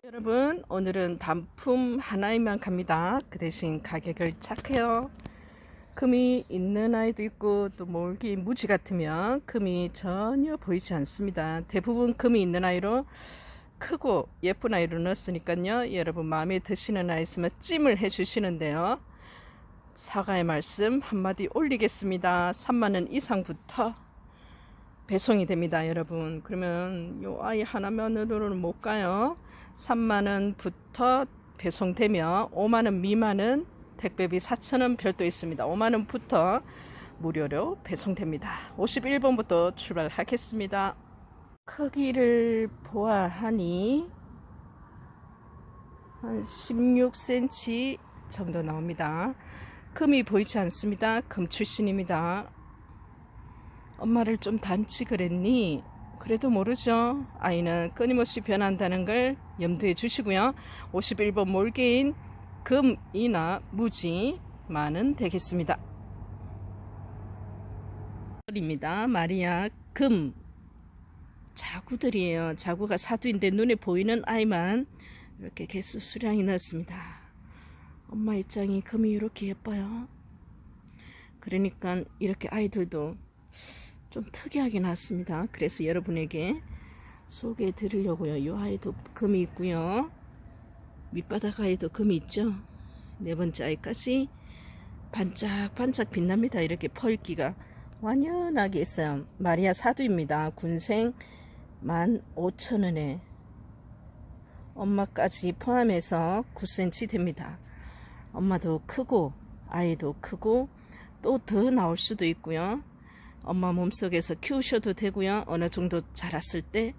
여러분, 오늘은 단품 하나에만 갑니다. 그 대신 가격을 착해요. 금이 있는 아이도 있고 또 몰기 무지 같으면 금이 전혀 보이지 않습니다. 대부분 금이 있는 아이로 크고 예쁜 아이로 넣었으니까요. 여러분 마음에 드시는 아이 있으면 찜을 해 주시는데요. 사과의 말씀 한마디 올리겠습니다. 3만원 이상부터 배송이 됩니다. 여러분, 그러면 요 아이 하나만으로는 못 가요. 3만원부터 배송되며 5만원 미만은 택배비 4,000원 별도 있습니다. 5만원부터 무료로 배송됩니다. 51번부터 출발하겠습니다. 크기를 보아하니 한 16cm 정도 나옵니다. 금이 보이지 않습니다. 금 출신입니다. 엄마를 좀 닮지 그랬니? 그래도 모르죠. 아이는 끊임없이 변한다는 걸 염두에 주시고요. 51번 몰개인 금이나 무지만은 되겠습니다. 입니다. 마리아 금 자구들이에요. 자구가 사두인데 눈에 보이는 아이만 이렇게 개수 수량이 넣었습니다. 엄마 입장이 금이 이렇게 예뻐요. 그러니까 이렇게 아이들도 좀 특이하게 나왔습니다. 그래서 여러분에게 소개해 드리려고요. 이 아이도 금이 있고요. 밑바닥 아이도 금이 있죠. 네 번째 아이까지 반짝반짝 빛납니다. 이렇게 펄기가 완연하게 있어요. 마리아 사두입니다. 군생 15,000원에 엄마까지 포함해서 9cm 됩니다. 엄마도 크고 아이도 크고 또 더 나올 수도 있고요. 엄마 몸속에서 키우셔도 되고요. 어느 정도 자랐을 때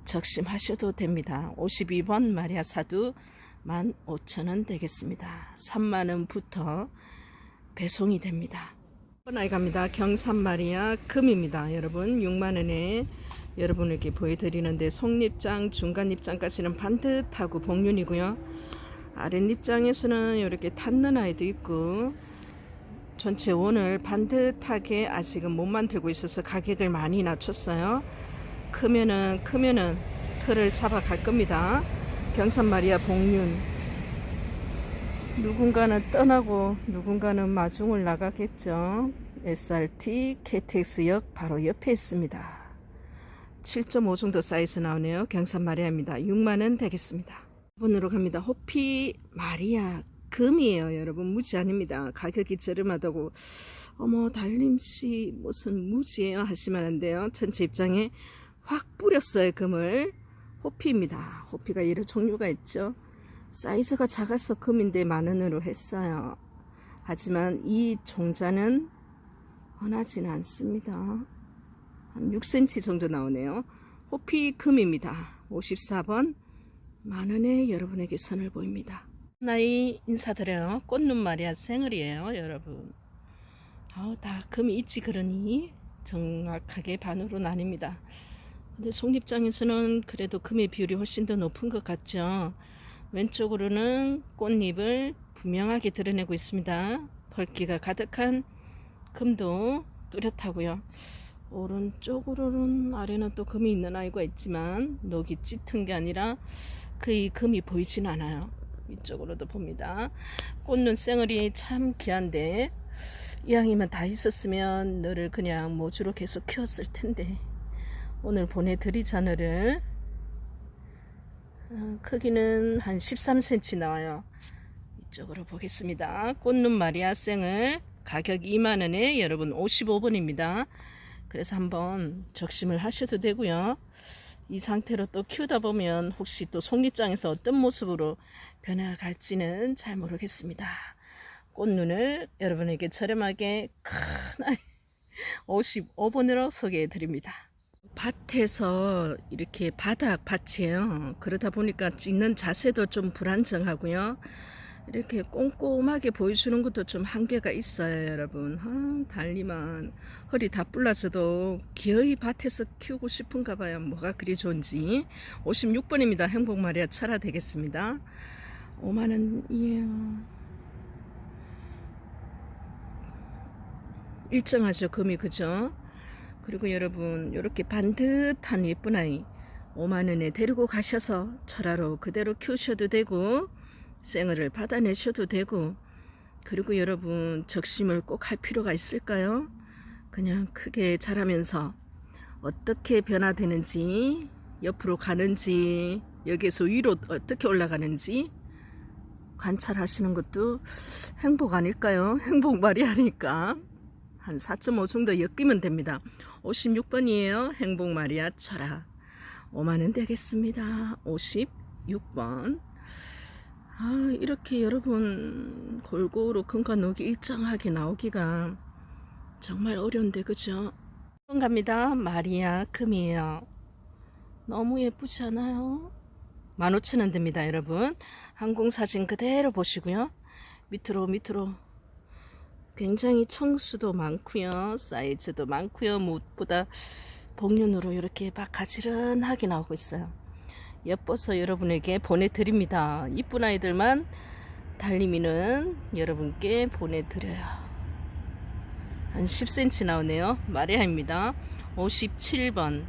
적심하셔도 됩니다. 52번 마리아 사두 15,000원 되겠습니다. 3만원부터 배송이 됩니다. 이번 아이 갑니다. 경산 마리아 금입니다. 여러분 6만원에 여러분에게 보여드리는데 속립장 중간립장까지는 반듯하고 복륜이고요. 아랫립장에서는 이렇게 닿는 아이도 있고 전체 원을 반듯하게 아직은 못 만들고 있어서 가격을 많이 낮췄어요. 크면은 틀을 잡아 갈 겁니다. 경산 마리아 복륜. 누군가는 떠나고 누군가는 마중을 나가겠죠. SRT KTX역 바로 옆에 있습니다. 7.5 정도 사이즈 나오네요. 경산 마리아입니다. 6만원 되겠습니다. 5번으로 갑니다. 호피 마리아 금이에요. 여러분 무지 아닙니다. 가격이 저렴하다고 어머 달림씨 무슨 무지예요 하시면 안 돼요. 전체 입장에 확 뿌렸어요. 금을. 호피입니다. 호피가 여러 종류가 있죠. 사이즈가 작아서 금인데 만원으로 했어요. 하지만 이 종자는 흔하지는 않습니다. 한 6cm 정도 나오네요. 호피 금입니다. 54번 만원에 여러분에게 선을 보입니다. 나이 인사드려요. 꽃눈 마리아 생얼이에요. 여러분 다 금이 있지 그러니 정확하게 반으로 나뉩니다. 근데 속립장에서는 그래도 금의 비율이 훨씬 더 높은 것 같죠. 왼쪽으로는 꽃잎을 분명하게 드러내고 있습니다. 펄기가 가득한 금도 뚜렷하고요. 오른쪽으로는 아래는 또 금이 있는 아이가 있지만 녹이 짙은 게 아니라 거의 금이 보이진 않아요. 이쪽으로도 봅니다. 꽃눈 생얼이 참 귀한데 이왕이면 다 있었으면 너를 그냥 모주로 계속 키웠을 텐데 오늘 보내드리자너를 크기는 한 13cm 나와요. 이쪽으로 보겠습니다. 꽃눈 마리아 생을 가격 2만원에 여러분 55번입니다. 그래서 한번 적심을 하셔도 되고요. 이 상태로 또 키우다 보면 혹시 또 속립장에서 어떤 모습으로 변화갈지는 잘 모르겠습니다. 꽃눈을 여러분에게 저렴하게 큰 아이 55번으로 소개해 드립니다. 밭에서 이렇게 바닥 밭이에요. 그러다 보니까 찍는 자세도 좀 불안정하고요. 이렇게 꼼꼼하게 보여주는 것도 좀 한계가 있어요. 여러분 달리만 허리 다 불러져도 기어이 밭에서 키우고 싶은가 봐요. 뭐가 그리 좋은지. 56번입니다. 행복 마리아 철화 되겠습니다. 5만원이에요. 일정하죠 금이. 그죠? 그리고 여러분 이렇게 반듯한 예쁜 아이 5만원에 데리고 가셔서 철화로 그대로 키우셔도 되고 생얼을 받아내셔도 되고, 그리고 여러분 적심을 꼭 할 필요가 있을까요? 그냥 크게 자라면서 어떻게 변화되는지, 옆으로 가는지, 여기에서 위로 어떻게 올라가는지 관찰하시는 것도 행복 아닐까요? 행복 말이 하니까 한 4.5 정도 엮이면 됩니다. 56번이에요. 행복 마리아 철화. 5만원 되겠습니다. 56번. 이렇게 여러분 골고루 금과 녹이 일정하게 나오기가 정말 어려운데, 그죠? 갑니다. 마리아 금이에요. 너무 예쁘지 않아요? 15,000원 됩니다, 여러분. 항공사진 그대로 보시고요. 밑으로 굉장히 청수도 많고요, 사이즈도 많고요. 무엇보다 복륜으로 이렇게 바가지런하게 나오고 있어요. 예뻐서 여러분에게 보내드립니다. 이쁜 아이들만 달림이는 여러분께 보내드려요. 한 10cm 나오네요. 마리아입니다. 57번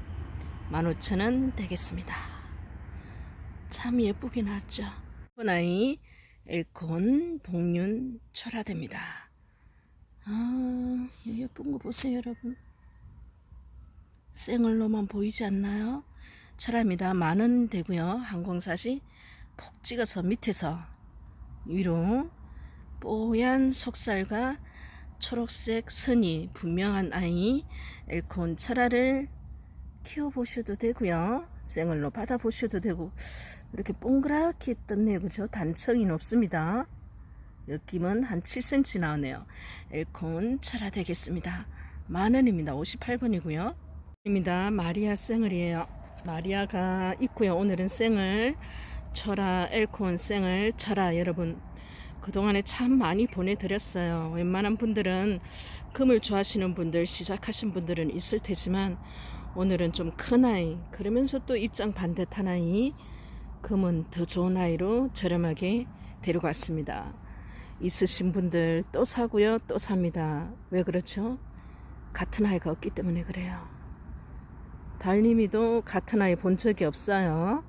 15,000원 되겠습니다. 참 예쁘게 나왔죠. 이쁜 아이 엘콘 복륜 철화됩니다. 예쁜 거 보세요, 여러분. 생얼로만 보이지 않나요? 철화입니다. 10,000원 되고요. 항공사시 폭 찍어서 밑에서 위로 뽀얀 속살과 초록색 선이 분명한 아이 엘콘 철화를 키워보셔도 되고요. 생얼로 받아보셔도 되고, 이렇게 동그랗게 떴네요. 그죠? 단청이 높습니다. 엮임은 한 7cm 나오네요. 엘콘 철화 되겠습니다. 10,000원입니다. 58번이고요. 입니다. 마리아 생얼이에요. 마리아가 있고요. 오늘은 생얼, 철화, 엘콘, 생얼, 철화 여러분 그동안에 참 많이 보내드렸어요. 웬만한 분들은 금을 좋아하시는 분들, 시작하신 분들은 있을 테지만 오늘은 좀 큰 아이, 그러면서 또 입장 반듯한 아이, 금은 더 좋은 아이로 저렴하게 데리고 왔습니다. 있으신 분들 또 사고요, 또 삽니다. 왜 그렇죠? 같은 아이가 없기 때문에 그래요. 달님이도 같은 아이 본 적이 없어요.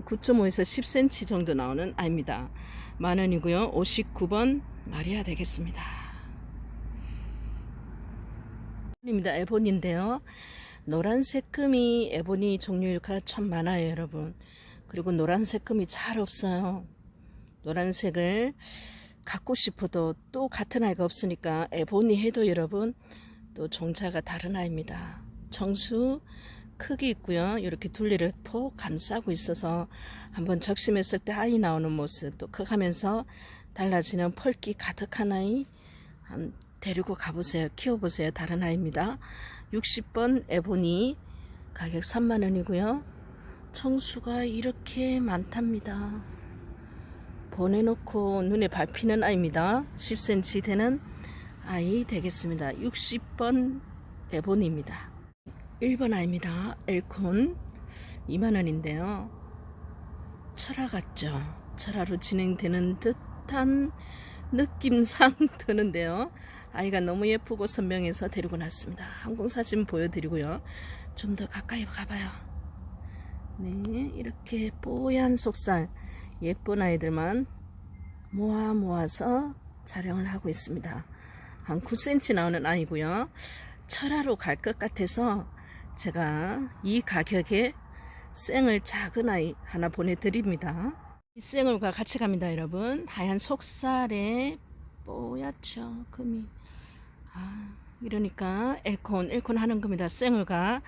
9.5에서 10cm 정도 나오는 아이입니다. 10,000원이고요. 59번 마리아 되겠습니다. 입니다. 에보니인데요. 노란색 금이 에보니 종류가 참 많아요, 여러분. 그리고 노란색 금이 잘 없어요. 노란색을 갖고 싶어도 또 같은 아이가 없으니까 에보니 해도 여러분 또 종자가 다른 아이입니다. 정수 크기 있고요. 이렇게 둘레를 폭 감싸고 있어서 한번 적심했을 때 아이 나오는 모습, 또 커가면서 달라지는 펄기 가득한 아이 데리고 가보세요. 키워보세요. 다른 아이입니다. 60번 에보니 가격 30,000원이고요. 청수가 이렇게 많답니다. 보내놓고 눈에 밟히는 아이입니다. 10cm 되는 아이 되겠습니다. 60번 에보니입니다. 1번 아이입니다. 엘콘 20,000원인데요. 철화 같죠? 철화로 진행되는 듯한 느낌상 드는데요. 아이가 너무 예쁘고 선명해서 데리고 났습니다. 항공사진 보여드리고요. 좀 더 가까이 가봐요. 네, 이렇게 뽀얀 속살 예쁜 아이들만 모아서 촬영을 하고 있습니다. 한 9cm 나오는 아이고요. 철화로 갈 것 같아서 제가 이 가격에 생얼 작은 아이 하나 보내드립니다. 이 생얼과 같이 갑니다, 여러분. 하얀 속살에 뽀얗죠, 금이. 이러니까 엘콘 하는 겁니다. 생얼과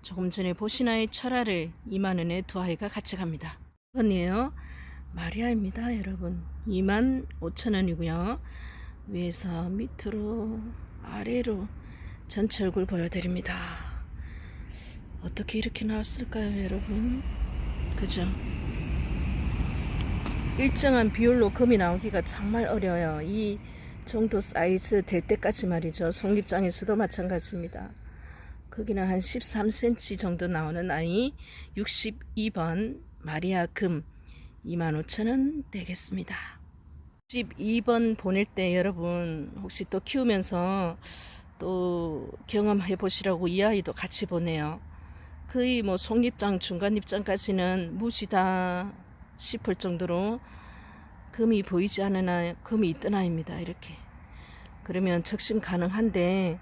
조금 전에 보신 아이 철화를 20,000원에 두 아이가 같이 갑니다. 이번이에요. 마리아입니다, 여러분. 25,000원이고요. 위에서 밑으로 아래로 전체 얼굴 보여드립니다. 어떻게 이렇게 나왔을까요, 여러분? 그죠? 일정한 비율로 금이 나오기가 정말 어려워요. 이 정도 사이즈 될 때까지 말이죠. 속립장에서도 마찬가지입니다. 크기는 한 13cm 정도 나오는 아이 62번 마리아 금 25,000원 되겠습니다. 62번 보낼 때 여러분 혹시 또 키우면서 또 경험해 보시라고 이 아이도 같이 보내요. 거의 뭐 속입장 중간입장까지는 무지다 싶을 정도로 금이 보이지 않은 아이, 금이 있던 아이입니다. 이렇게 그러면 적심 가능한데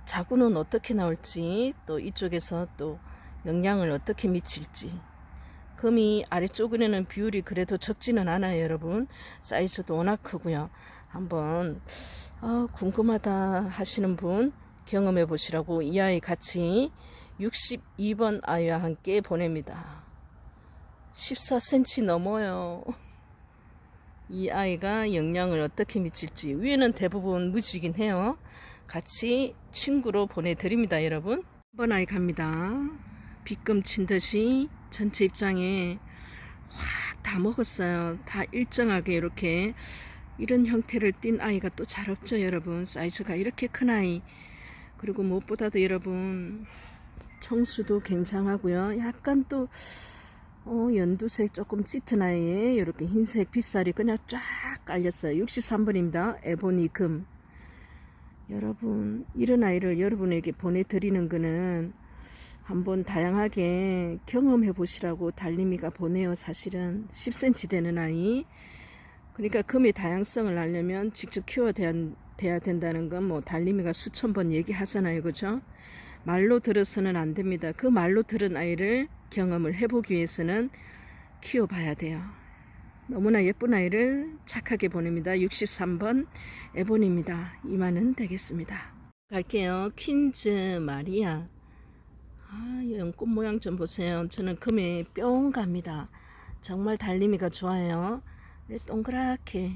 자구는 어떻게 나올지, 또 이쪽에서 또 영향을 어떻게 미칠지. 금이 아래쪽에는 비율이 그래도 적지는 않아요, 여러분. 사이즈도 워낙 크고요. 한번 궁금하다 하시는 분 경험해 보시라고 이 아이 같이 62번 아이와 함께 보냅니다. 14cm 넘어요. 이 아이가 영향을 어떻게 미칠지. 위에는 대부분 무지긴 해요. 같이 친구로 보내드립니다, 여러분. 1번 아이 갑니다. 빗금 친 듯이 전체 입장에 확 다 먹었어요. 다 일정하게 이렇게 이런 형태를 띈 아이가 또 잘 없죠, 여러분. 사이즈가 이렇게 큰 아이. 그리고 무엇보다도 여러분 청수도 굉장하고요. 약간 또 연두색 조금 짙은 아이에 이렇게 흰색 빗살이 그냥 쫙 깔렸어요. 63번입니다. 에보니 금. 여러분 이런 아이를 여러분에게 보내드리는 거는 한번 다양하게 경험해 보시라고 달림이가 보내요. 사실은 10cm 되는 아이. 그러니까 금의 다양성을 알려면 직접 키워야 된다는 건 뭐 달림이가 수천 번 얘기하잖아요, 그죠? 말로 들어서는 안 됩니다. 그 말로 들은 아이를 경험을 해보기 위해서는 키워봐야 돼요. 너무나 예쁜 아이를 착하게 보냅니다. 63번 에본입니다. 이만은 되겠습니다. 갈게요. 퀸즈 마리아. 연꽃 모양 좀 보세요. 저는 금에 뿅 갑니다. 정말 달림이가 좋아요. 동그랗게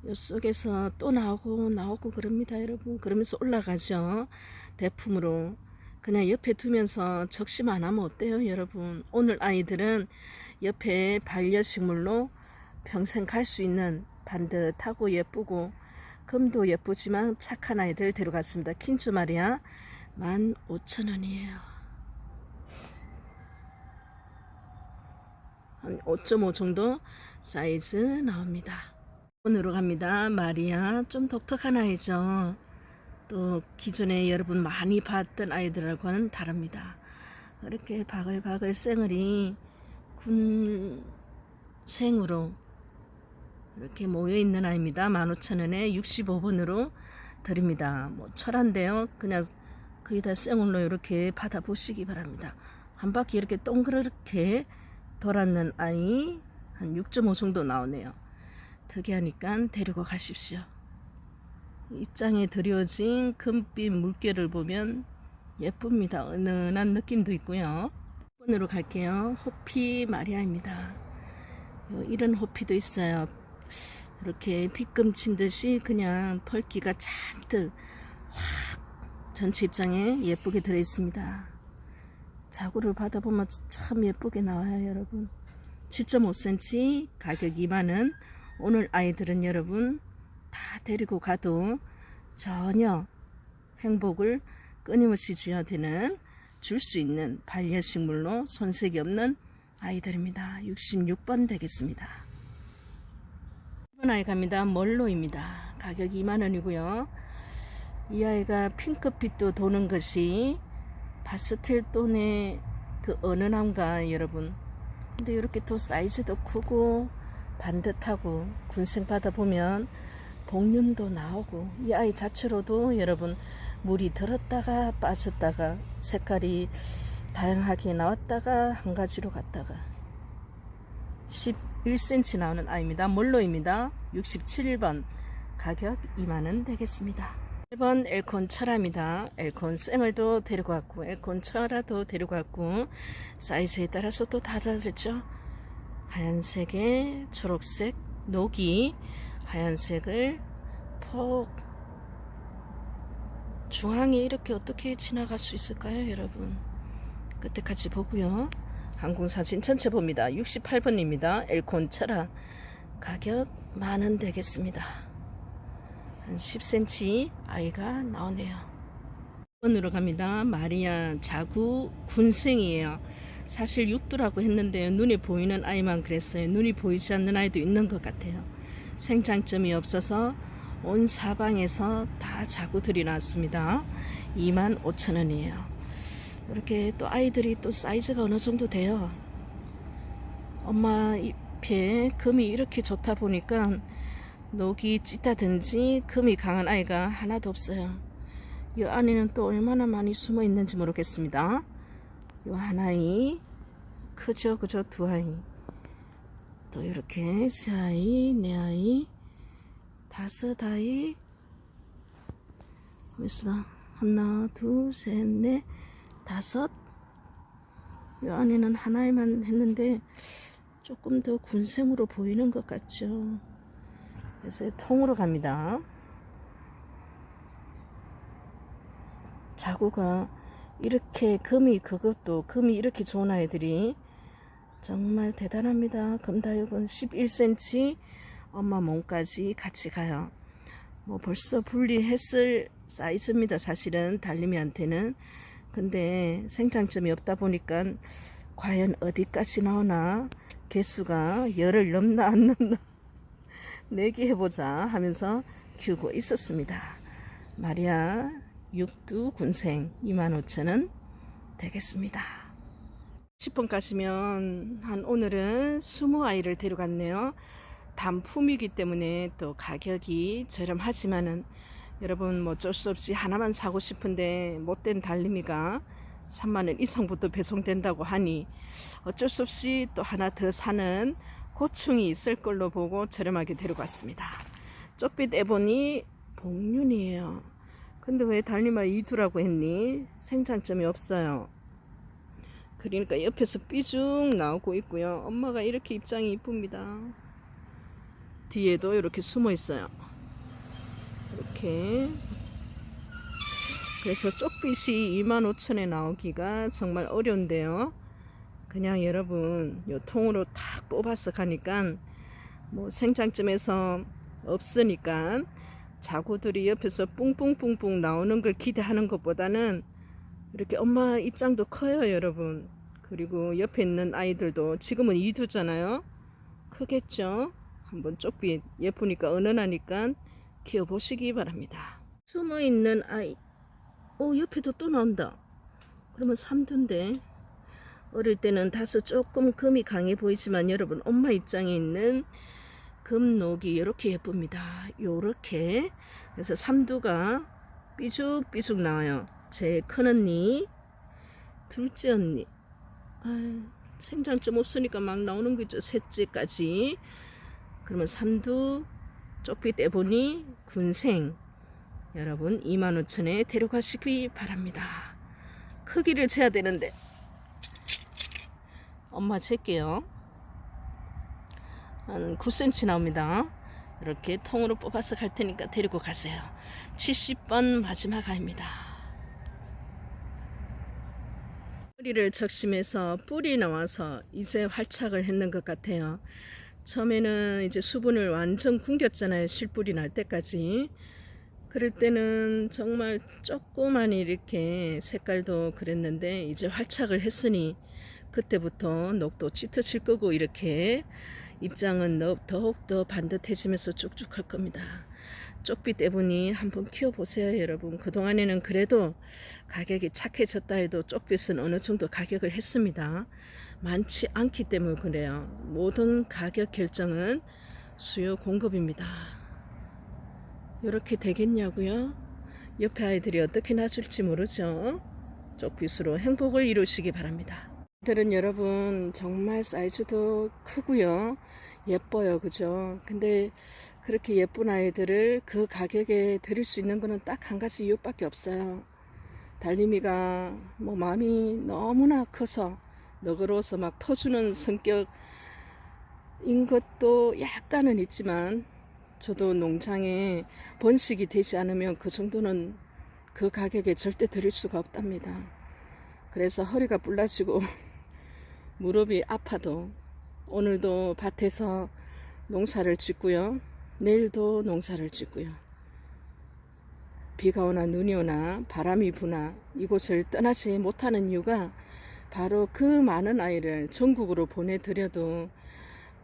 요 속에서 또 나오고 그럽니다, 여러분. 그러면서 올라가죠. 대품으로 그냥 옆에 두면서 적심 안 하면 어때요, 여러분? 오늘 아이들은 옆에 반려식물로 평생 갈 수 있는 반듯하고 예쁘고 금도 예쁘지만 착한 아이들 데려갔습니다. 퀸즈 마리아 15,000원이에요. 한 5.5 정도 사이즈 나옵니다. 오늘로 갑니다. 마리아 좀 독특한 아이죠. 또 기존에 여러분 많이 봤던 아이들하고는 다릅니다. 이렇게 바글바글 쌩얼이 군생으로 이렇게 모여있는 아이입니다. 15,000원에 65번으로 드립니다. 뭐 철한데요. 그냥 거의 다 쌩얼로 이렇게 받아보시기 바랍니다. 한 바퀴 이렇게 동그랗게 돌았는 아이 한 6.5 정도 나오네요. 특이하니까 데리고 가십시오. 입장에 드려진 금빛 물결을 보면 예쁩니다. 은은한 느낌도 있고요. 1번으로 갈게요. 호피 마리아입니다. 이런 호피도 있어요. 이렇게 빗금 친 듯이 그냥 펄기가 잔뜩 확 전체 입장에 예쁘게 들어있습니다. 자구를 받아보면 참 예쁘게 나와요, 여러분. 7.5cm 가격 2만원. 오늘 아이들은 여러분 다 데리고 가도 전혀 행복을 끊임없이 줘야 되는, 줄 수 있는 반려식물로 손색이 없는 아이들입니다. 66번 되겠습니다. 1번 아이 갑니다. 멀로입니다. 가격 2만원이고요. 이 아이가 핑크빛도 도는 것이 파스텔톤의 그 은은함과 여러분, 근데 이렇게 또 사이즈도 크고 반듯하고 군생 받아보면 복륜도 나오고 이 아이 자체로도 여러분 물이 들었다가 빠졌다가 색깔이 다양하게 나왔다가 한 가지로 갔다가 11cm 나오는 아이입니다. 몰로입니다. 67번 가격 2만원 되겠습니다. 1번 엘콘 철화입니다. 엘콘 쌩얼도 데리고 왔고 엘콘 철화도 데리고 왔고 사이즈에 따라서 또 달라졌죠. 하얀색에 초록색 녹이 하얀색을 폭 중앙에 이렇게 어떻게 지나갈 수 있을까요, 여러분? 끝에까지 보고요. 항공사진 전체 봅니다. 68번입니다. 엘콘 철화 가격 만원 되겠습니다. 한 10cm 아이가 나오네요. 1번으로 갑니다. 마리아 자구 군생이에요. 사실 6두라고 했는데 눈에 보이는 아이만 그랬어요. 눈이 보이지 않는 아이도 있는 것 같아요. 생장점이 없어서 온 사방에서 다 자구들이 나왔습니다. 25,000원이에요. 이렇게 또 아이들이 또 사이즈가 어느 정도 돼요. 엄마 잎에 금이 이렇게 좋다 보니까 녹이 짙다든지 금이 강한 아이가 하나도 없어요. 이 안에는 또 얼마나 많이 숨어 있는지 모르겠습니다. 요 하나이 크죠, 그죠? 두 아이, 또 이렇게 세 아이, 네 아이, 다섯 아이, 보겠습니다. 하나, 둘, 셋, 넷, 다섯. 이 안에는 하나에만 했는데 조금 더 군생으로 보이는 것 같죠. 그래서 통으로 갑니다. 자구가 이렇게 그것도 금이 이렇게 좋은 아이들이 정말 대단합니다. 금다육은 11cm 엄마 몸까지 같이 가요. 뭐 벌써 분리했을 사이즈입니다. 사실은 달림이한테는. 근데 생장점이 없다 보니까 과연 어디까지 나오나, 개수가 열을 넘나 안 넘나 내기 해보자 하면서 키우고 있었습니다. 마리아 육두 군생 25,000원 되겠습니다. 10번 가시면 한 오늘은 20아이를 데려갔네요. 단품이기 때문에 또 가격이 저렴하지만은 여러분 뭐 어쩔 수 없이 하나만 사고 싶은데 못된 달림이가 3만원 이상부터 배송된다고 하니 어쩔 수 없이 또 하나 더 사는 고충이 있을 걸로 보고 저렴하게 데려갔습니다. 쪽빛 에보니 복륜이에요. 근데 왜 달림아 이두라고 했니? 생장점이 없어요. 그러니까 옆에서 삐죽 나오고 있고요. 엄마가 이렇게 입장이 이쁩니다. 뒤에도 이렇게 숨어 있어요. 이렇게. 그래서 쪽빛이 25,000원에 나오기가 정말 어려운데요. 그냥 여러분 요 통으로 탁 뽑아서 가니까 뭐 생장점에서 없으니까 자구들이 옆에서 뿡뿡뿡뿡 나오는 걸 기대하는 것보다는 이렇게 엄마 입장도 커요, 여러분. 그리고 옆에 있는 아이들도 지금은 이두잖아요. 크겠죠? 한번 쪽빛 예쁘니까 은은하니까 키워보시기 바랍니다. 숨어있는 아이, 옆에도 또 나온다. 그러면 삼두인데, 어릴 때는 다소 조금 금이 강해 보이지만 여러분 엄마 입장에 있는 금녹이 이렇게 예쁩니다. 요렇게. 그래서 삼두가 삐죽삐죽 나와요. 제일 큰 언니, 둘째 언니, 생장점 없으니까 막 나오는 거죠. 셋째까지. 그러면 삼두, 쪽빛 에보니, 군생, 여러분 25,000원에 데려가시기 바랍니다. 크기를 재야 되는데 엄마 잴게요. 한 9cm 나옵니다. 이렇게 통으로 뽑아서 갈 테니까 데리고 가세요. 70번 마지막 아이입니다. 뿌리를 적심해서 뿔이 나와서 이제 활착을 했는 것 같아요. 처음에는 이제 수분을 완전 굶겼잖아요. 실뿔이 날 때까지. 그럴 때는 정말 조그만 이렇게 색깔도 그랬는데 이제 활착을 했으니 그때부터 녹도 짙어질 거고 이렇게 입장은 더욱더 반듯해지면서 쭉쭉 할 겁니다. 쪽빛 에보니 한번 키워보세요, 여러분. 그동안에는 그래도 가격이 착해졌다 해도 쪽빛은 어느 정도 가격을 했습니다. 많지 않기 때문에 그래요. 모든 가격 결정은 수요 공급입니다. 이렇게 되겠냐고요? 옆에 아이들이 어떻게 나줄지 모르죠. 쪽빛으로 행복을 이루시기 바랍니다. 들은 여러분 정말 사이즈도 크고요. 예뻐요, 그죠? 근데 그렇게 예쁜 아이들을 그 가격에 드릴 수 있는 거는 딱 한 가지 이유밖에 없어요. 달림이가 뭐 마음이 너무나 커서 너그러워서 막 퍼주는 성격인 것도 약간은 있지만 저도 농장에 번식이 되지 않으면 그 정도는 그 가격에 절대 드릴 수가 없답니다. 그래서 허리가 불라지고 무릎이 아파도 오늘도 밭에서 농사를 짓고요. 내일도 농사를 짓고요. 비가 오나 눈이 오나 바람이 부나 이곳을 떠나지 못하는 이유가 바로 그 많은 아이를 전국으로 보내드려도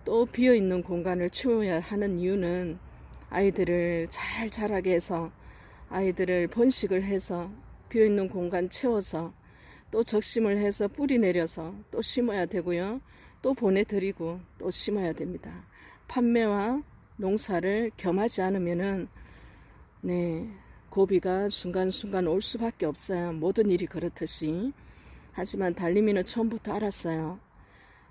또 비어있는 공간을 채워야 하는 이유는 아이들을 잘 자라게 해서 아이들을 번식을 해서 비어있는 공간 채워서 또 적심을 해서 뿌리 내려서 또 심어야 되고요. 또 보내드리고 또 심어야 됩니다. 판매와 농사를 겸하지 않으면은 네, 고비가 순간순간 올 수밖에 없어요. 모든 일이 그렇듯이. 하지만 달림이는 처음부터 알았어요.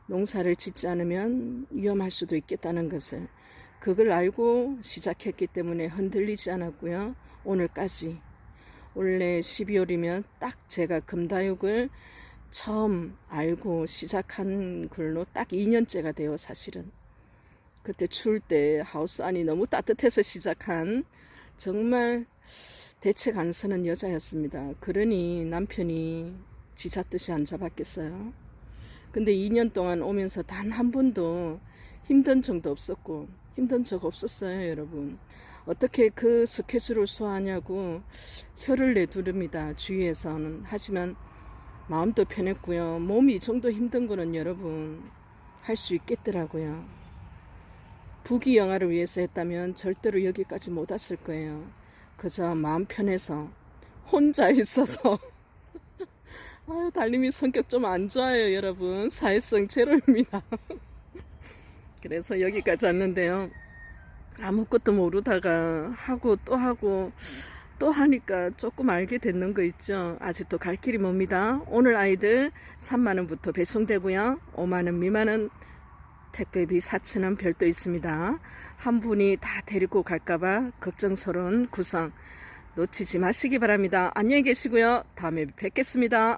농사를 짓지 않으면 위험할 수도 있겠다는 것을. 그걸 알고 시작했기 때문에 흔들리지 않았고요. 오늘까지. 원래 12월이면 딱 제가 금다육을 처음 알고 시작한 걸로 딱 2년째가 돼요, 사실은. 그때 추울 때 하우스 안이 너무 따뜻해서 시작한 정말 대책 안 서는 여자였습니다. 그러니 남편이 지 잡듯이 안 잡았겠어요. 근데 2년 동안 오면서 단 한 번도 힘든 적도 없었고 힘든 적 없었어요, 여러분. 어떻게 그 스케줄을 소화하냐고 혀를 내두릅니다, 주위에서는. 하지만 마음도 편했고요. 몸이 이 정도 힘든 거는 여러분 할 수 있겠더라고요. 부귀영화를 위해서 했다면 절대로 여기까지 못 왔을 거예요. 그저 마음 편해서 혼자 있어서 아유, 달님이 성격 좀 안 좋아요, 여러분. 사회성 제로입니다. 그래서 여기까지 왔는데요. 아무것도 모르다가 하고 또 하니까 조금 알게 됐는 거 있죠. 아직도 갈 길이 멉니다. 오늘 아이들 3만원부터 배송되고요. 5만원 미만은 택배비 4,000원 별도 있습니다. 한 분이 다 데리고 갈까봐 걱정스러운 구성 놓치지 마시기 바랍니다. 안녕히 계시고요. 다음에 뵙겠습니다.